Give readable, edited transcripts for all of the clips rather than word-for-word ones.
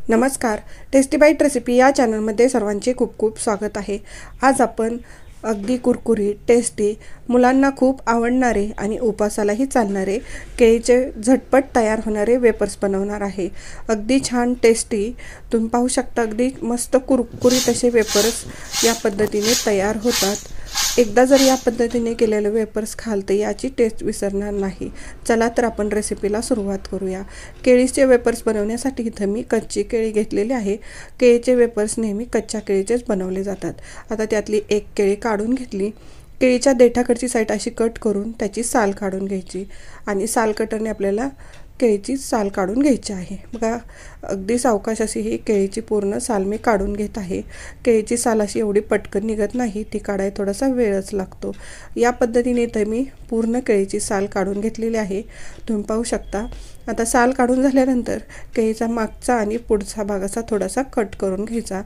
नमस्कार. Tasty bite recipe या चॅनलमध्ये सर्वांचे खूप खूप स्वागत आहे. आज आपण अगदी कुरकुरीत, टेस्टी, मुलांना खूप आवडणारे आणि उपासालाही चालणारे केळीचे झटपट तयार होणारे वेपर्स बनवणार आहे. अगदी छान टेस्टी, तुम्ही पाहू शकता अगदी मस्त कुरकुरीत असे वेपर्स या पद्धतीने तयार होतात. एकदा जर या पद्धतीने केलेले वेपर्स खाल तर याची टेस्ट विसरणार नाही. चला तर आपण रेसिपीला सुरुवात करूया. केळीचे वेपर्स बनवण्यासाठी इथं मी कच्ची केळी घेतलेली आहे. केळीचे वेपर्स नेहमी कच्च्या केळीचेच बनवले जातात. आता त्यातली एक केळी काढून घेतली. केळीच्या देठाकडची साईड अशी कट करून त्याची साल काढून घ्यायची आणि साल कटरने आपल्याला केळीची साल काढून घ्यायची आहे. बघा अगदी सावकाश अशी ही केळीची पूर्ण साल मी काढून घेत आहे. केळीची साल अशी एवढी पटकन निघत नाही, ती काढायला थोडासा वेळच लागतो. या पद्धतीने तर मी पूर्ण केळीची साल काढून घेतलेली आहे, तुम्ही पाहू शकता. आता साल काढून झाल्यानंतर केळीचा मागचा आणि पुढचा भाग असा थोडासा कट करून घ्यायचा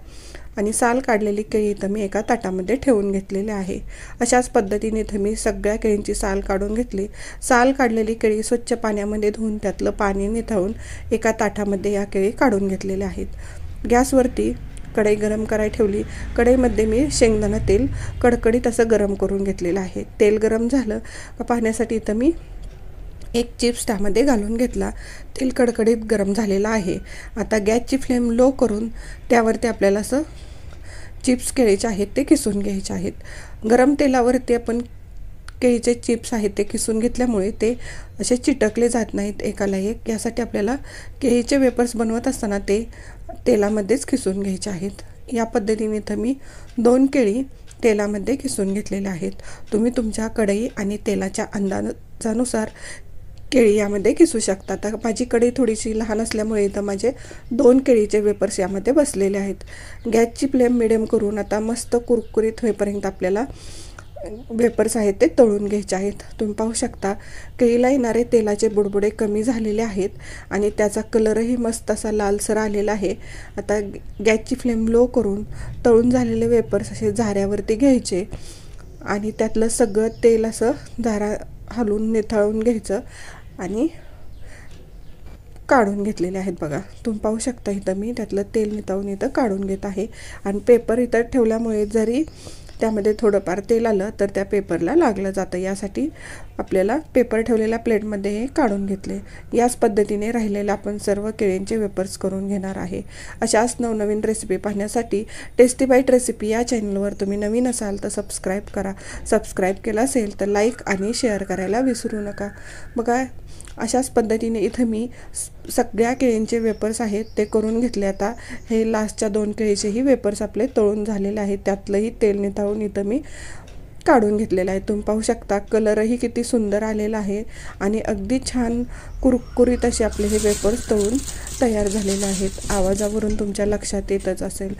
आणि साल काढलेली केळी इथं मी एका ताटामध्ये ठेवून घेतलेली आहे. अशाच पद्धतीने इथं मी सगळ्या केळींची साल काढून घेतली. साल काढलेली केळी स्वच्छ पाण्यामध्ये धुवून त्यातलं पाणी निथळून एका ताटामध्ये या केळी काढून घेतलेल्या आहेत. गॅसवरती कढई गरम करायला ठेवली. कढईमध्ये मी शेंगदाणा तेल कडकडीत असं गरम करून घेतलेलं आहे. तेल गरम झालं का पाहण्यासाठी इथं मी एक चिप्स त्यामध्ये घालून घेतला. तेल कडकडीत गरम झालेलं आहे. आता गॅसची फ्लेम लो करून त्यावरती आपल्याला असं चिप्स केळीचे आहेत ते किसून घ्यायचे आहेत. गरम तेलावरती आपण केळीचे चिप्स आहेत ते किसून घेतल्यामुळे ते असे चिटकले जात नाहीत एकाला एक. यासाठी आपल्याला केळीचे वेपर्स बनवत असताना ते तेलामध्येच किसून घ्यायचे आहेत. या पद्धतीने तर मी 2 केळी तेलामध्ये किसून घेतलेल्या आहेत. तुम्ही तुमच्या कढई आणि तेलाच्या अंदाजानुसार केळी यामध्ये किसू शकता. आता माझी कढई थोडीशी लहान असल्यामुळे इथं माझे 2 केळीचे वेपर्स यामध्ये बसलेले आहेत. गॅसची फ्लेम मिडियम करून आता मस्त कुरकुरीत होईपर्यंत आपल्याला वेपर्स आहेत ते तळून घ्यायचे आहेत. तुम्ही पाहू शकता केळीला येणारे तेलाचे बुडबुडे कमी झालेले आहेत आणि त्याचा कलरही मस्त असा लालसर आलेला आहे. आता गॅसची फ्लेम लो करून तळून झालेले वेपर्स असे झाऱ्यावरती घ्यायचे आणि त्यातलं सगळं तेल असं झारा हलवून निथळून घ्यायचं आणि काढून घेतलेले आहेत. बघा तुम्ही पाहू शकता इथं मी त्यातलं तेल निथळून इथं काढून घेत आहे आणि पेपर इथं ठेवल्यामुळे जरी त्यामध्ये थोडंफार तेल आलं तर त्या पेपरला लागलं जातं. यासाठी आपल्याला पेपर ठेवलेल्या प्लेटमध्ये हे काढून घेतले. याच पद्धतीने राहिलेलं आपण सर्व केळींचे वेपर्स करून घेणार आहे. अशाच नवनवीन रेसिपी पाहण्यासाठी टेस्टी बाईट रेसिपी या चॅनलवर तुम्ही नवीन असाल तर सबस्क्राईब करा. सबस्क्राईब केलं असेल तर लाईक आणि शेअर करायला विसरू नका. बघा अशाच पद्धतीने इथं मी सगळ्या केळींचे वेपर्स आहेत ते करून घेतले. आता हे लास्टच्या 2 केळीचेही वेपर्स आपले तळून झालेले आहेत. त्यातलंही तेल निथळून इथं मी काढून घेतलेलं आहे. तुम्ही पाहू शकता कलरही किती सुंदर आलेला आहे आणि अगदी छान कुरकुरीत असे आपले हे वेपर्स तळून तयार झालेले आहेत. आवाजावरून तुमच्या लक्षात येतच असेल.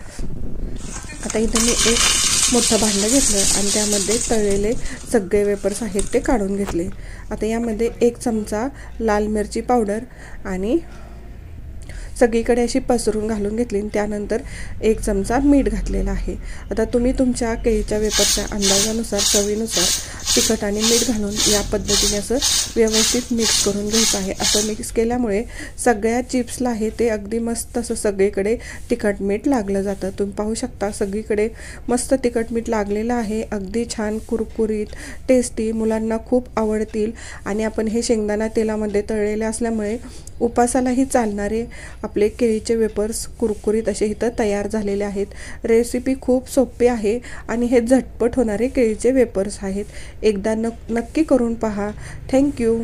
आता इथं मी एक मोठं भांडं घेतलं आणि त्यामध्ये तळलेले सगळे वेपर्स आहेत ते काढून घेतले. आता यामध्ये 1 चमचा लाल मिरची पावडर आणि सगळीकडे अशी पसरून घालून घेतली. त्यानंतर 1 चमचा मीठ घातलेला आहे. आता तुम्ही तुमच्या केळीच्या वेपरच्या अंदाजानुसार चवीनुसार तिखट आणि मीठ घालून या पद्धतीने असं व्यवस्थित मिक्स करून घ्यायचं आहे. असं मिक्स केल्यामुळे सगळ्या चिप्सला आहे ते अगदी मस्त असं सगळीकडे तिखट मीठ लागलं जातं. तुम्ही पाहू शकता सगळीकडे मस्त तिखट मीठ लागलेलं आहे. अगदी छान कुरकुरीत टेस्टी, मुलांना खूप आवडतील आणि आपण हे शेंगदाणा तेलामध्ये तळलेले असल्यामुळे उपासालाही चालणारे आपले केळीचे वेपर्स कुरकुरीत असे इथं तयार झालेले आहेत. रेसिपी खूप सोपी आहे आणि हे झटपट होणारे केळीचे वेपर्स आहेत. एकदा नक्की करून पहा. थँक्यू.